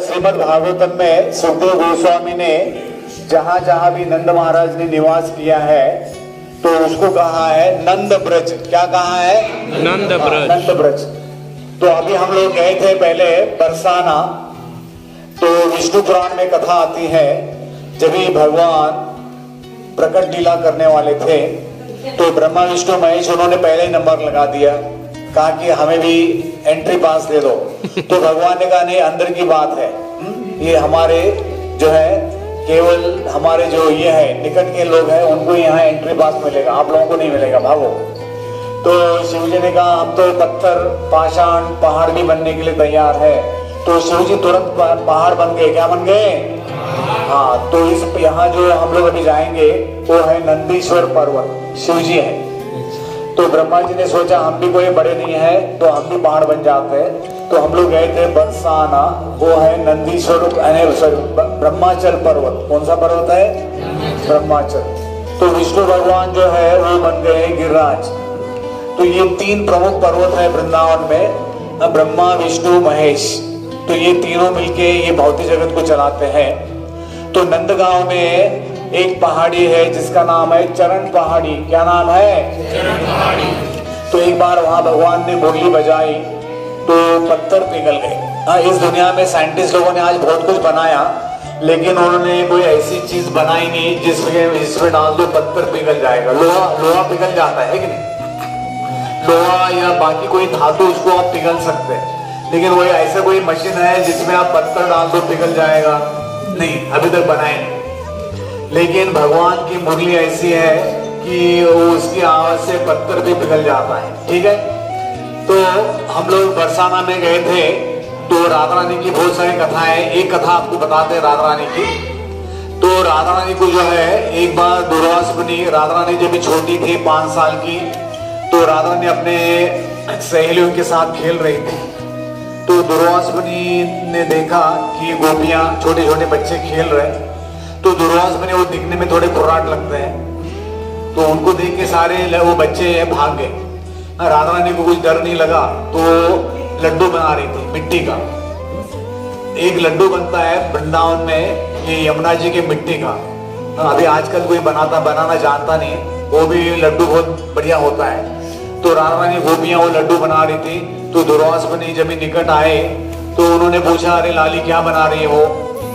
श्रीमद् भागवतम में सुखदेव गोस्वामी ने जहाँ जहाँ भी नंद महाराज ने निवास किया है तो उसको कहा है नंद ब्रज। क्या कहा है? नंद ब्रज। नंद ब्रज। तो अभी हम लोग गए थे पहले बरसाना। तो विष्णु पुराण में कथा आती है जब ही भगवान प्रकट लीला करने वाले थे तो ब्रह्मा विष्णु महेश उन्होंने पहले ही नंबर लगा दिया, कहा कि हमें भी एंट्री पास दे दो। तो भगवान ने कहा नहीं, अंदर की बात है, ये हमारे जो है केवल हमारे जो ये है निकट के लोग हैं उनको यहाँ एंट्री पास मिलेगा, आप लोगों को नहीं मिलेगा, भागो। तो शिव जी ने कहा हम तो पत्थर पाषाण पहाड़ भी बनने के लिए तैयार है। तो शिव जी तुरंत पहाड़ बन गए। क्या बन गए? हाँ। तो इस यहाँ जो हम लोग अभी जाएंगे वो है नंदीश्वर पर्वत, शिव जी है। तो ब्रह्मा जी ने सोचा हम भी कोई बड़े नहीं है तो हम भी पहाड़ बन जाते हैं। तो हम लोग गए थे बरसाना, वो है नंदीश्वर ब्रह्माचल पर्वत। कौन सा पर्वत है? ब्रह्माचल। तो विष्णु भगवान जो है वो बन गए गिरिराज। तो ये तीन प्रमुख पर्वत है वृंदावन में, ब्रह्मा विष्णु महेश। तो ये तीनों मिलके ये भौतिक जगत को चलाते हैं। तो नंदगांव में एक पहाड़ी है जिसका नाम है चरण पहाड़ी। क्या नाम है? चरण पहाड़ी। तो एक बार वहां भगवान ने मुरली बजाई तो पत्थर पिघल गए। इस दुनिया में साइंटिस्ट लोगों ने आज बहुत कुछ बनाया लेकिन उन्होंने कोई ऐसी चीज बनाई नहीं जिसमें डाल दो पत्थर पिघल जाएगा। लोहा पिघल जाता है कि नहीं? लोहा या बाकी कोई धातु उसको आप पिघल सकते हैं, लेकिन वही ऐसा कोई मशीन है जिसमें आप पत्थर डाल दो पिघल जाएगा? नहीं, अभी तक बनाए नहीं। लेकिन भगवान की मुरली ऐसी है कि उसकी आवाज से पत्थर भी पिघल जाता है। ठीक है। तो हम लोग बरसाना में गए थे तो राधा रानी की बहुत सारी कथाएं, एक कथा आपको बताते हैं राधा रानी की। तो राधा रानी को जो है एक बार दुर्वास बनी। राधा रानी जब भी छोटी थी 5 साल की तो राधा रानी अपने सहेलियों के साथ खेल रही थी। तो दुर्वास मुनि ने देखा कि गोपियां छोटे छोटे बच्चे खेल रहे हैं। तो दुर्वास मुनि वो दिखने में थोड़े फुर्राट लगते हैं तो उनको देख के सारे वो बच्चे भाग गए। राधा रानी को कुछ डर नहीं लगा तो लड्डू बना रही थी मिट्टी का। एक लड्डू बनता है वृंदावन में ये यमुना जी के मिट्टी का। अभी आजकल कोई बनाना जानता नहीं, वो भी लड्डू बहुत बढ़िया होता है। तो राधा रानी गोपियां वो लड्डू बना रही थी। तो दुर्वास मुनि जब निकट आए तो उन्होंने पूछा अरे लाली क्या बना रही हो?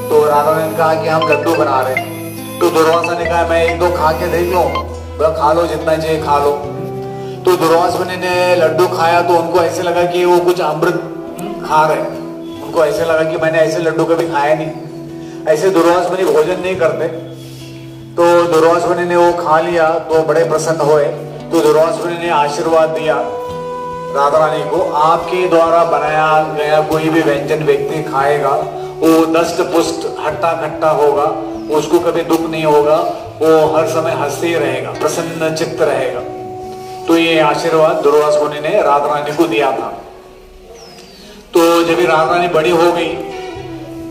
तो राधा ने कहा कि हम लड्डू बना रहे हैं। तो दुर्वासा ने कहा मैं एक दो खा के देख लो। खा लो, जितना चाहिए खा लो। तो दुर्वास मुनि ने लड्डू खाया तो उनको ऐसे लगा कि वो कुछ अमृत खा रहे। उनको ऐसे लगा कि मैंने ऐसे लड्डू कभी खाया नहीं। ऐसे दुर्वास मुनि भोजन नहीं करते। तो दुर्वास मुनि ने वो खा लिया तो बड़े प्रसन्न हुए। तो दुर्वास मुनि ने आशीर्वाद दिया राधा रानी को, आपके द्वारा बनाया गया कोई भी व्यंजन व्यक्ति खाएगा वो दष्ट पुष्ट हट्टा खट्टा होगा, उसको कभी दुख नहीं होगा, वो हर समय हंसते ही रहेगा, प्रसन्न चित्त रहेगा। तो ये आशीर्वाद दुर्वास मुनि ने राधा रानी को दिया था। तो जब राधा रानी बड़ी हो गई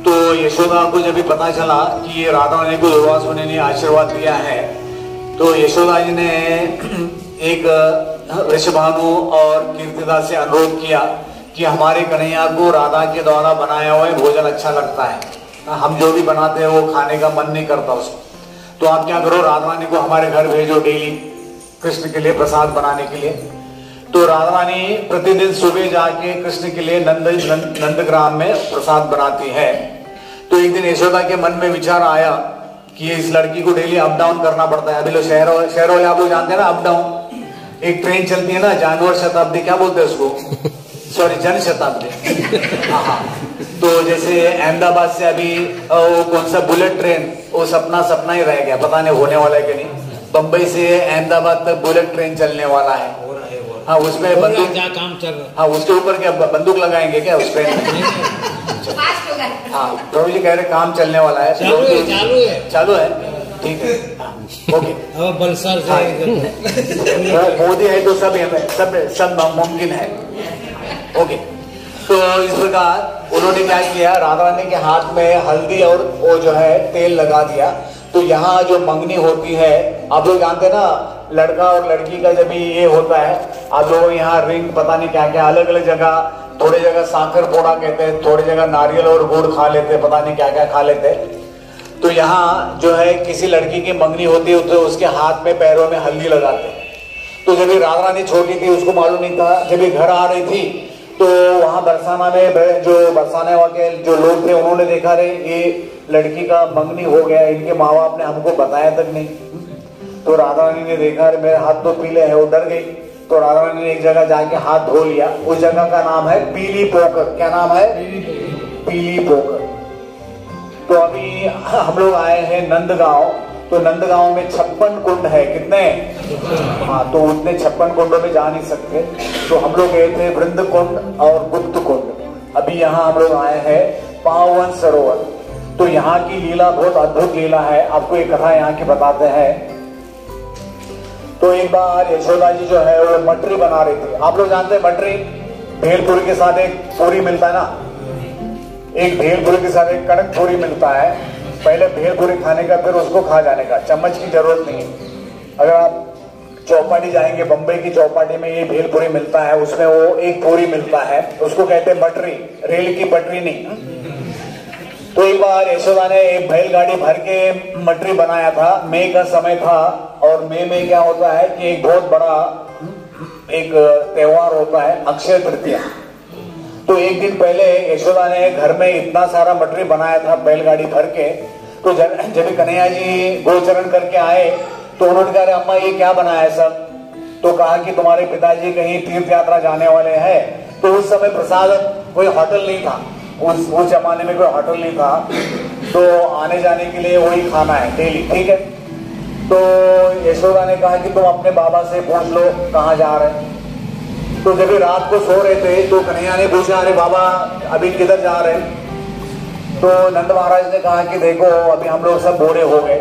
तो यशोदा को जब पता चला कि ये राधा रानी को दुर्वास मुनि ने आशीर्वाद दिया है तो यशोदा जी ने एक वृषभानु और कीर्तिदास से अनुरोध किया कि हमारे कन्हैया को राधा के द्वारा बनाया हुआ भोजन अच्छा लगता है, हम जो भी बनाते हैं वो खाने का मन नहीं करता उसको। तो आप क्या करो, राधा रानी को हमारे घर भेजो डेली कृष्ण के लिए प्रसाद बनाने के लिए। तो राधा रानी प्रतिदिन सुबह जाके कृष्ण के लिए नंदग्राम में प्रसाद बनाती है। तो एक दिन यशोदा के मन में विचार आया कि इस लड़की को डेली अप डाउन करना पड़ता है। अभी लोग शहरों वाले आप लोग जानते हैं ना, अप डाउन एक ट्रेन चलती है ना, जानवर शताब्दी क्या बोलते हैं उसको, सॉरी जन शताब्दी। हाँ। तो जैसे अहमदाबाद से अभी वो कौन सा बुलेट ट्रेन, वो सपना ही रह गया, पता नहीं होने वाला है कि नहीं। बंबई से अहमदाबाद तक बुलेट ट्रेन चलने वाला है। हाँ, उसमें बंदूक काम चल रहा है। हाँ, उसके ऊपर क्या बंदूक लगाएंगे क्या उस ट्रेन में? हाँ, प्रभु जी कह रहे काम चलने वाला है। चालू है। ठीक है, ओके। बलसाल से मोदी है तो सब मुमकिन है। ओके। तो इस प्रकार उन्होंने क्या किया, राधा रानी के हाथ में हल्दी और वो जो है तेल लगा दिया। तो यहाँ जो मंगनी होती है, आप लोग जानते हैं ना, लड़का और लड़की का जब ये होता है, आप लोग यहाँ रिंग पता नहीं क्या क्या अलग अलग जगह थोड़ी जगह साकर पोड़ा कहते हैं, थोड़ी जगह नारियल और गुड़ खा लेते, पता नहीं क्या क्या खा लेते। तो यहाँ जो है किसी लड़की की मंगनी होती है तो उसके हाथ में पैरों में हल्दी लगाते। तो जब ये राधा रानी छोटी थी उसको मालूम नहीं था, जब ये घर आ रही थी तो वहां बरसाना में जो बरसाने वाले जो लोग थे उन्होंने देखा रे ये लड़की का मंगनी हो गया, इनके माँ बाप ने हमको बताया तक नहीं। तो राधा रानी ने देखा रे मेरे हाथ तो पीले हैं, वो डर गई। तो राधा रानी ने एक जगह जाके हाथ धो लिया, उस जगह का नाम है पीली पोखर। क्या नाम है? पीली पोखर। तो अभी हम लोग आए हैं नंदगांव, तो नंदगांव में 56 कुंड है। कितने? हाँ, तो उतने 56 कुंडों में जा नहीं सकते, तो हम लोग गए थे वृंद कुंड और गुप्त कुंड। अभी यहाँ हम लोग आए हैं पावन सरोवर। तो यहाँ की लीला बहुत अद्भुत लीला है, आपको एक कथा यहाँ की बताते हैं। तो एक बार यशोदा जी जो है वो मटरी बना रही थी। आप लोग जानते हैं मटरी भेलपुरी के साथ एक पूरी मिलता है ना, एक भेलपुरी के साथ एक कड़क पूरी मिलता है। पहले भेलपुरी खाने का फिर उसको खा जाने का, चम्मच की जरूरत नहीं है। अगर आप चौपाटी जाएंगे, बम्बई की चौपाटी में ये भेलपुरी मिलता है, उसमें वो एक पूरी मिलता है, उसको कहते हैं मटरी, रेल की पटरी नहीं। तो एक बार यशोदा ने एक बैलगाड़ी भर के मटरी बनाया था। मई का समय था और मई में क्या होता है कि एक बहुत बड़ा एक त्योहार होता है अक्षय तृतीया। तो एक दिन पहले यशोदा ने घर में इतना सारा मटरी बनाया था बैलगाड़ी भर के। तो जब कन्हैया जी गोचरण करके आए तो उन्होंने कहा अम्मा ये क्या बनाया है सब? तो कहा कि तुम्हारे पिताजी कहीं तीर्थ यात्रा जाने वाले हैं। तो उस समय प्रसाद कोई होटल नहीं था, उस जमाने में कोई होटल नहीं था, तो आने जाने के लिए वही खाना है डेली, ठीक है। तो यशोदा ने कहा कि तुम अपने बाबा से पूछ लो कहाँ जा रहे हैं। तो जब रात को सो रहे थे तो कन्हैया ने पूछा अरे बाबा अभी किधर जा रहे हैं? तो नंद महाराज ने कहा कि देखो अभी हम लोग सब बूढ़े हो गए,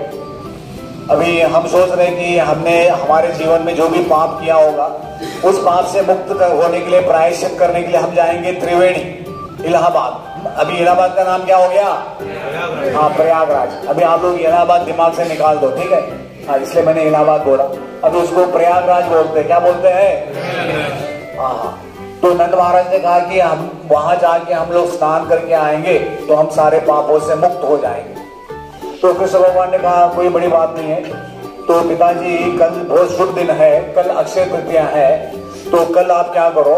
अभी हम सोच रहे हैं कि हमने हमारे जीवन में जो भी पाप किया होगा उस पाप से मुक्त होने के लिए, प्रायश्चित करने के लिए हम जाएंगे त्रिवेणी, इलाहाबाद। अभी इलाहाबाद का नाम क्या हो गया? हाँ, प्रयागराज। अभी आप लोग इलाहाबाद दिमाग से निकाल दो, ठीक है। हाँ, इसलिए मैंने इलाहाबाद बोला। अभी उसको प्रयागराज बोलते हैं। क्या बोलते हैं? हाँ। तो नंद महाराज ने कहा कि हम वहां जाके हम लोग स्नान करके आएंगे तो हम सारे पापों से मुक्त हो जाएंगे। तो कृष्ण भगवान ने कहा कोई बड़ी बात नहीं है। तो पिताजी कल बहुत शुभ दिन है, कल अक्षय तृतीया है, तो कल आप क्या करो,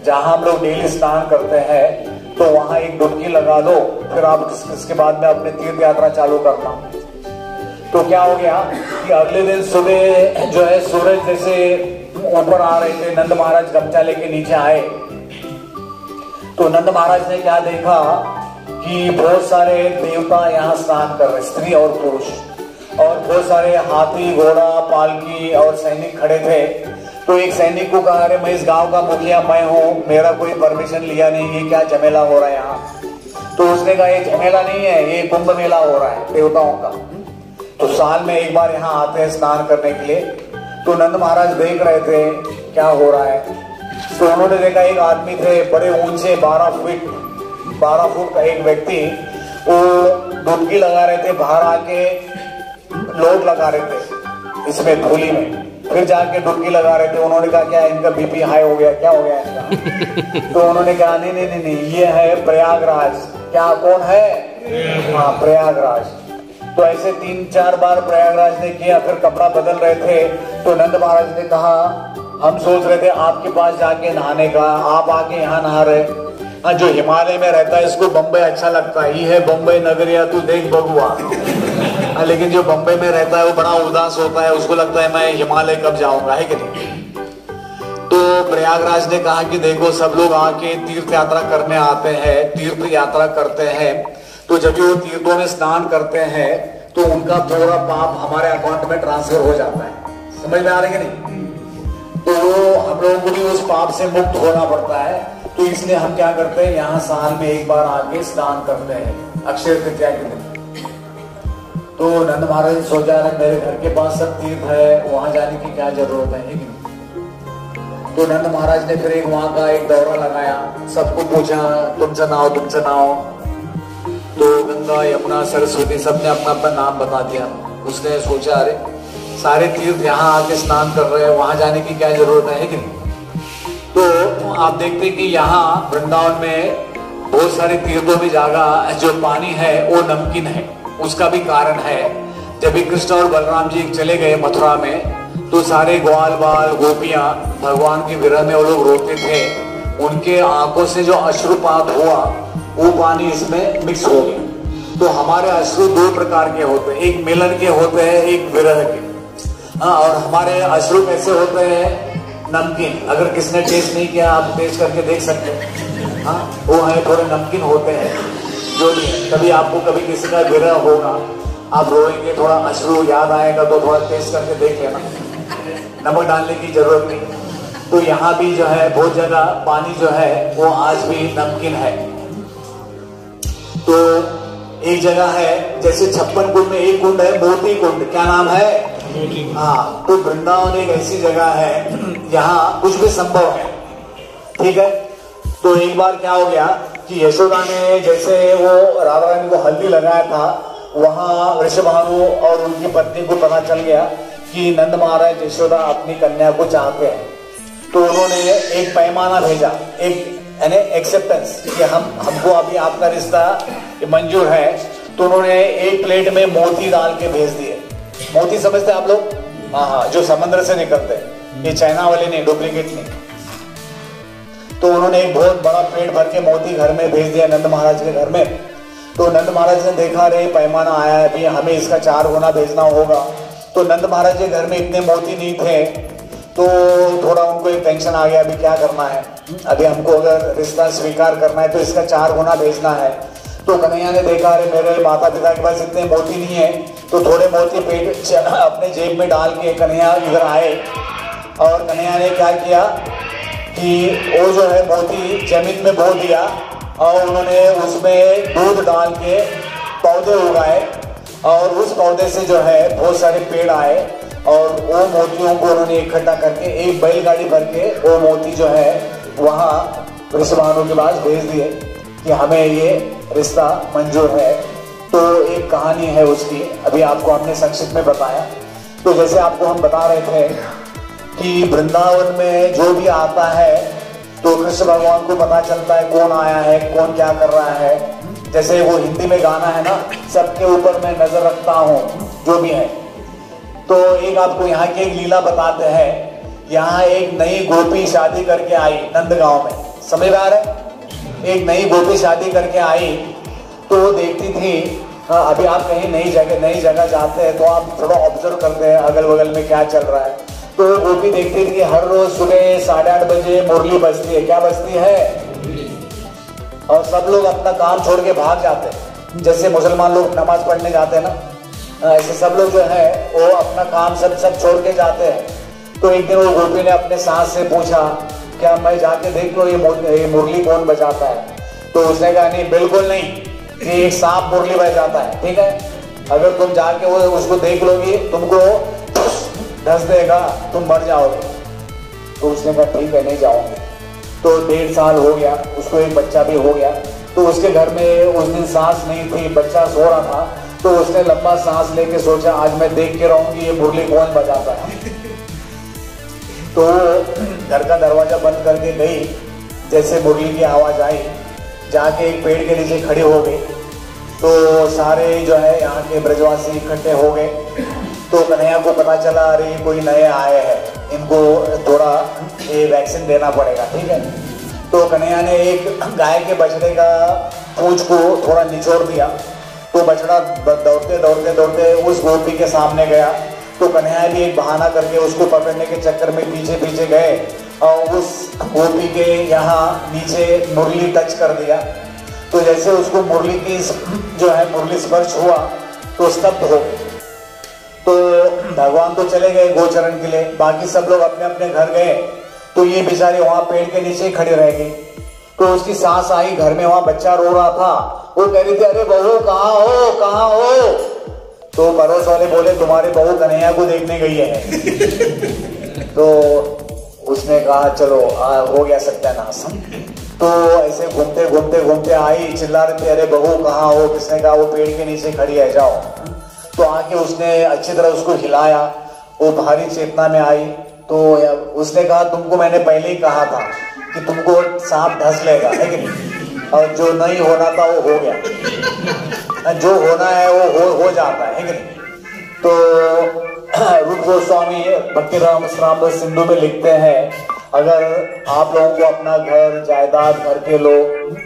जहां हम लोग डेली स्नान करते हैं तो वहां एक डुबकी लगा दो, फिर आप इसके बाद में अपने तीर्थ यात्रा चालू करना। तो क्या हो गया कि अगले दिन सुबह जो है सूरज जैसे ऊपर आ रहे थे, नंद महाराज गमछा लेके नीचे आए। तो नंद महाराज ने क्या देखा कि बहुत सारे देवता यहाँ स्नान कर रहे, स्त्री और पुरुष, और बहुत सारे हाथी घोड़ा पालकी और सैनिक खड़े थे। तो एक सैनिक को कहा अरे मैं इस गांव का मुखिया मैं हूँ, मेरा कोई परमिशन लिया नहीं, ये क्या झमेला हो रहा है यहाँ? तो उसने कहा ये झमेला नहीं है, ये कुंभ मेला हो रहा है देवताओं का। तो साल में एक बार यहाँ आते हैं स्नान करने के लिए। तो नंद महाराज देख रहे थे क्या हो रहा है। तो उन्होंने देखा एक आदमी थे बड़े ऊंचे 12 फुट का एक व्यक्ति, वो डुबकी लगा रहे थे, बाहर आके लोट लगा रहे थे इसमें धूली में, फिर जाके डुबकी लगा रहे थे। उन्होंने कहा क्या इनका बीपी हाई हो गया, क्या हो गया इनका? तो उन्होंने कहा नहीं नहीं नहीं नहीं, ये है प्रयागराज। क्या कौन है? हाँ, प्रयागराज। तो ऐसे 3-4 बार प्रयागराज ने किया, फिर कपड़ा बदल रहे थे। तो नंद महाराज ने कहा हम सोच रहे थे आपके पास जाके नहाने का, आप आके यहाँ नहा रहे। हाँ, जो हिमालय में रहता है इसको बम्बई अच्छा लगता है, ये है बम्बई नगरिया तू देख बगुआ। लेकिन जो बम्बई में रहता है वो बड़ा उदास होता है, उसको लगता है मैं हिमालय कब जाऊंगा, है कि नहीं? तो प्रयागराज ने कहा कि देखो सब लोग आके तीर्थ यात्रा करने आते हैं, तीर्थ यात्रा करते हैं, तो जब वो तीर्थों में स्नान करते हैं तो उनका पूरा पाप हमारे अकाउंट में ट्रांसफर हो जाता है। समझ में आ रही है नहीं? तो हम लोगों को भी उस पाप से मुक्त होना पड़ता है। तो इसलिए हम क्या करते हैं, यहाँ साल में एक बार आके स्नान करते हैं अक्षय तृतीया के दिन। तो नंद महाराज ने सोचा मेरे घर के पास सब तीर्थ है, वहां जाने की क्या जरूरत है कि? तो नंद महाराज ने फिर वहां का एक दौरा लगाया, सबको पूछा तुमसे नाओ तुमसे नाओ। तो गंगा यमुना सरस्वती सबने अपना अपना नाम बता दिया। उसने सोचा अरे सारे तीर्थ यहाँ आके स्नान कर रहे हैं, वहां जाने की क्या जरूरत है कि नहीं? तो आप देखते हैं कि यहाँ वृंदावन में बहुत सारे तीर्थों में जगह जो पानी है वो नमकीन है। उसका भी कारण है, जब भी कृष्ण और बलराम जी चले गए मथुरा में तो सारे ग्वाल बाल गोपियां भगवान के विरह में वो लोग रोते थे। उनके आंखों से जो अश्रुपात हुआ वो पानी इसमें मिक्स हो गया। तो हमारे अश्रु दो प्रकार के होते हैं, एक मिलन के होते हैं, एक विरह के। हाँ, और हमारे अश्रु कैसे होते हैं? नमकीन। अगर किसने टेस्ट नहीं किया आप टेस्ट करके देख सकते हैं। हाँ, वो है थोड़े नमकीन होते हैं जो भी है। कभी आपको कभी किसी का विरह होगा, आप रोएंगे, थोड़ा अश्रु याद आएगा तो थोड़ा टेस्ट करके देख लेना, नमक डालने की जरूरत नहीं। तो यहाँ भी जो है बहुत जगह पानी जो है वो आज भी नमकीन है। तो एक जगह है जैसे 56 कुंड में एक कुंड है मोती कुंड, क्या नाम है? हाँ, तो वृंदावन एक ऐसी जगह है यहाँ कुछ भी संभव है। ठीक है, तो एक बार क्या हो गया कि यशोदा ने जैसे वो राधा रानी को हल्दी लगाया था, वहां वृषभानु और उनकी पत्नी को पता चल गया कि नंद महाराज यशोदा अपनी कन्या को चाहते हैं। तो उन्होंने एक पैमाना भेजा, एक यानी एक्सेप्टेंस कि हमको अभी आपका रिश्ता मंजूर है। तो उन्होंने एक प्लेट में मोती डाल के भेज दिए। मोती समझते आप लोग? हाँ, जो समुद्र से निकलते हैं, ये चाइना वाले नहीं, डुप्लीकेट नहीं। तो उन्होंने एक बहुत बड़ा प्लेट भर के मोती घर में भेज दिया नंद महाराज के घर में। तो नंद महाराज ने देखा रे पैमाना आया है, अभी हमें इसका 4 गुना भेजना होगा। तो नंद महाराज के घर में इतने मोती नहीं थे, तो थोड़ा उनको एक टेंशन आ गया, अभी क्या करना है, अभी हमको अगर रिश्ता स्वीकार करना है तो इसका 4 गुना भेजना है। तो कन्हैया ने देखा अरे मेरे माता पिता के पास इतने मोती नहीं है, तो थोड़े मोती पेट अपने जेब में डाल के कन्हैया इधर आए। और कन्हैया ने क्या किया कि वो जो है मोती जमीन में बो दिया और उन्होंने उसमें दूध डाल के पौधे उगाए और उस पौधे से जो है बहुत सारे पेड़ आए और वो मोतियों को उन्होंने इकट्ठा करके एक बैलगाड़ी भर के वो मोती जो है वहाँ वृषभानु के पास भेज दिए कि हमें ये रिश्ता मंजूर है। तो एक कहानी है उसकी, अभी आपको हमने संक्षिप्त में बताया। तो जैसे आपको हम बता रहे थे कि वृंदावन में जो भी आता है तो कृष्ण भगवान को पता चलता है कौन आया है, कौन क्या कर रहा है। जैसे वो हिंदी में गाना है ना, सबके ऊपर मैं नजर रखता हूँ, जो भी है। तो एक आपको यहाँ की एक लीला बताते हैं। यहाँ एक नई गोपी शादी करके आई नंदगांव में, समझ में आ रहा है? एक नई गोपी शादी करके आई तो वो देखती थी। अभी आप कहीं नई जगह जाते हैं तो आप थोड़ा ऑब्जर्व करते हैं अगल बगल में क्या चल रहा है। तो वो गोपी देखती थी कि हर रोज सुबह 8:30 बजे मुरली बजती है। क्या बजती है? और सब लोग अपना काम छोड़ के भाग जाते हैं। जैसे मुसलमान लोग नमाज पढ़ने जाते हैं ना, ऐसे सब लोग जो है वो अपना काम सब छोड़ के जाते हैं। तो एक दिन वो गोपी ने अपने सास से पूछा क्या मैं जाके देख लो ये मुरली कौन बजाता है? तो उसने कहा नहीं, बिल्कुल नहीं, ये एक सांप मुरली बजाता है। ठीक है, अगर तुम जाके वो उसको देख लोगी तुमको धस देगा, तुम मर जाओगे। तो उसने कहा ठीक है, नहीं जाऊंगी। तो 1.5 साल हो गया, उसको एक बच्चा भी हो गया। तो उसके घर में उस दिन सांस नहीं थी, बच्चा सो रहा था। तो उसने लंबा सांस लेके सोचा आज मैं देख के रहूंगी ये मुरली कौन बजाता है। तो घर का दरवाजा बंद करके गई, जैसे मुरली की आवाज आई जाके एक पेड़ के नीचे खड़ी हो गई। तो सारे जो है यहाँ के ब्रजवासी इकट्ठे हो गए। तो कन्हैया को पता चला अरे कोई नए आए हैं, इनको थोड़ा ये वैक्सीन देना पड़ेगा। ठीक है, तो कन्हैया ने एक गाय के बछड़े का पूंछ को थोड़ा निचोड़ दिया। तो बछड़ा दौड़ते उस गोपी के सामने गया। तो कन्हैया भी एक बहाना करके उसको पकड़ने के चक्कर में पीछे गए और उस गोपी के यहाँ नीचे मुरली टच कर दिया। तो जैसे उसको मुरली की जो है मुरली स्पर्श हुआ तो स्तब्ध हो गई। तो भगवान तो चले गए गोचरण के लिए, बाकी सब लोग अपने अपने घर गए। तो ये बेचारी वहां पेड़ के नीचे ही खड़ी रह गई। तो उसकी सास आई घर में, वहां बच्चा रो रहा था। वो कह रही थी अरे बहू कहाँ हो, कहाँ हो? तो पड़ोस वाले बोले तुम्हारी बहू कन्हैया को देखने गई है। तो उसने कहा चलो हो गया सत्यानाश। तो ऐसे घूमते आई, चिल्ला रही थी अरे बहू कहाँ हो? किसने कहा वो पेड़ के नीचे खड़ी है, जाओ। तो आके उसने अच्छी तरह उसको हिलाया, वो भारी चेतना में आई। तो उसने कहा तुमको मैंने पहले ही कहा था कि तुमको सांप ढस लेगा, है कि नहीं, और जो नहीं होना था वो हो गया, जो होना है वो हो जाता है कि नहीं। तो रूप गोस्वामी भक्ति रामदास सिंधु में लिखते हैं, अगर आप लोगों को अपना घर जायदाद घर के लोग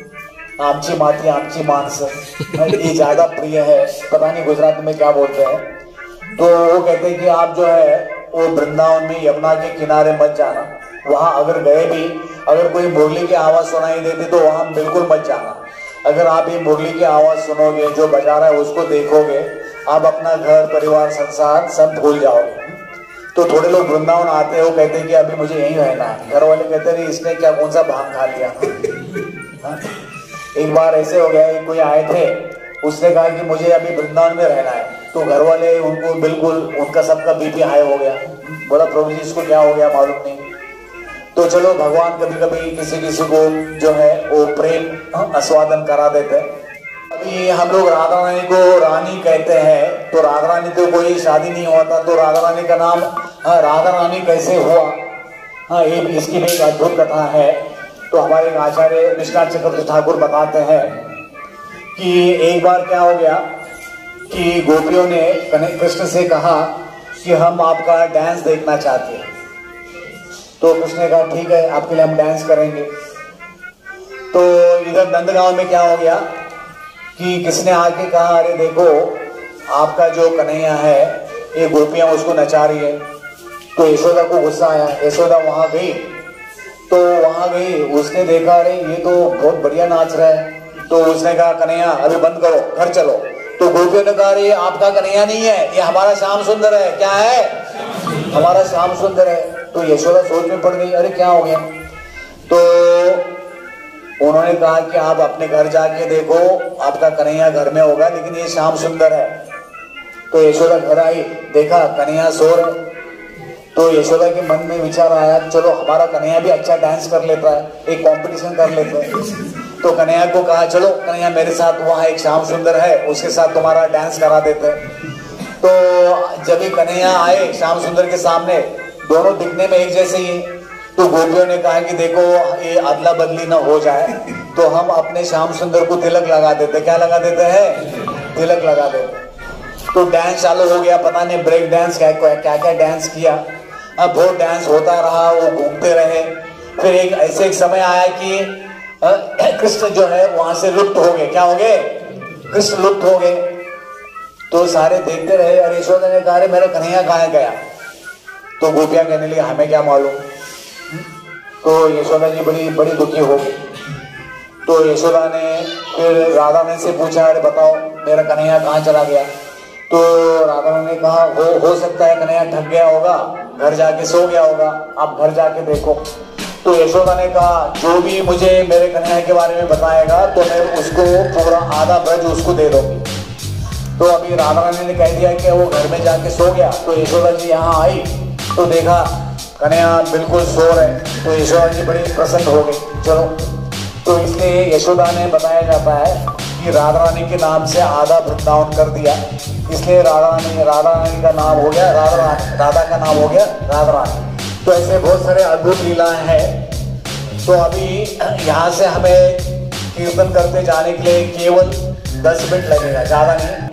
आमची माती आमची मांस ये ज्यादा प्रिय है, पता नहीं गुजरात में क्या बोलते हैं, तो वो कहते हैं कि आप जो है वो वृंदावन में यमुना के किनारे मत जाना, वहां अगर गए भी अगर कोई मुरली की आवाज सुनाई देती तो वहां बिल्कुल मत जाना। अगर आप ये मुरली की आवाज सुनोगे, जो बजा रहा है उसको देखोगे, आप अपना घर परिवार संसार सब भूल जाओगे। तो थोड़े लोग वृंदावन आते हैं, वो कहते हैं कि अभी मुझे यहीं रहना है, घर वाले कहते हैं इसने क्या कौन सा भांग खा लिया। एक बार ऐसे हो गया, कोई आए थे, उसने कहा कि मुझे अभी वृंदावन में रहना है, तो घर वाले उनको बिल्कुल उनका सबका बीपी हाई हो गया, बोला प्रभु जी इसको क्या हो गया मालूम नहीं। तो चलो भगवान कभी कभी किसी किसी को जो है वो प्रेम आस्वादन करा देते हैं। अभी हम लोग राधा रानी को रानी कहते हैं, तो राधा रानी तो कोई शादी नहीं हुआ था, तो राधा रानी का नाम राधा रानी कैसे हुआ, हाँ इसकी भी एक अद्भुत कथा है। तो हमारे एक आचार्य विश्वनाथ चक्रवर्ती ठाकुर बताते हैं कि एक बार क्या हो गया कि गोपियों ने कृष्ण से कहा कि हम आपका डांस देखना चाहते हैं। तो कृष्ण ने कहा ठीक है आपके लिए हम डांस करेंगे। तो इधर नंदगांव में क्या हो गया कि किसने आके कहा अरे देखो आपका जो कन्हैया है ये गोपियां उसको नचा रही है। तो यशोदा को गुस्सा आया, यशोदा वहां गई, तो वहां गई, उसने देखा अरे ये तो बहुत बढ़िया नाच रहा है। तो उसने कहा कन्हैया अभी बंद करो घर चलो। तो गोपियों ने कहा ये आपका कन्हैया नहीं है, ये हमारा श्याम सुंदर है। क्या है? हमारा श्याम सुंदर है। तो यशोदा सोच में पड़ गई अरे क्या हो गया। तो उन्होंने कहा कि आप अपने घर जाके देखो आपका कन्हैया घर में होगा, लेकिन ये श्याम सुंदर है। तो यशोदा घर आई, देखा कन्हैया सो रहे। तो यशोदा के मन में विचार आया चलो हमारा कन्हैया भी अच्छा डांस कर लेता है, एक कंपटीशन कर लेते हैं। तो कन्हैया को कहा चलो कन्हैया मेरे साथ, वहाँ एक श्याम सुंदर है उसके साथ तुम्हारा डांस करा देते हैं। तो जब भी कन्हैया आए श्याम सुंदर के सामने, दोनों दिखने में एक जैसे ही, तो गोपियों ने कहा कि देखो ये अदला बदली ना हो जाए, तो हम अपने श्याम सुंदर को तिलक लगा देते। क्या लगा देते हैं? तिलक लगा देते। तो डांस चालू हो गया, पता नहीं ब्रेक डांस क्या क्या डांस किया। अब बहुत डांस होता रहा, वो घूमते रहे। फिर एक समय आया कि कृष्ण जो है वहां से लुप्त हो गए। क्या हो गए? कृष्ण लुप्त हो गए। तो सारे देखते रहे। और यशोदा ने कहा मेरा कन्हैया कहाँ गया। तो गोपियां कहने लगी हमें क्या मालूम। तो यशोदा जी बड़ी दुखी हो गई। तो यशोदा ने फिर राधा रानी से पूछा अरे बताओ मेरा कन्हैया कहाँ चला गया। तो राधा रानी ने कहा हो सकता है कन्हैया थक गया होगा, घर जाके सो गया होगा, आप घर जाके देखो। तो यशोदा ने कहा जो भी मुझे मेरे कन्हैया के बारे में बताएगा तो मैं उसको पूरा आधा ब्रज उसको दे दूंगी। तो अभी राधा रानी ने कह दिया कि वो घर में जाके सो गया। तो यशोदा जी यहाँ आई तो देखा कन्हैया बिल्कुल सो रहे। तो यशोदा जी बड़ी प्रसन्न हो गई। चलो तो इसलिए यशोदा ने बताया जाता है कि राधा रानी के नाम से आधा वृंदावन कर दिया, इसलिए राधा रानी का नाम हो गया राधा का नाम हो गया राधा रानी। तो ऐसे बहुत सारे अद्भुत लीलाएं हैं। तो अभी यहाँ से हमें कीर्तन करते जाने के लिए केवल 10 मिनट लगेगा, ज़्यादा नहीं।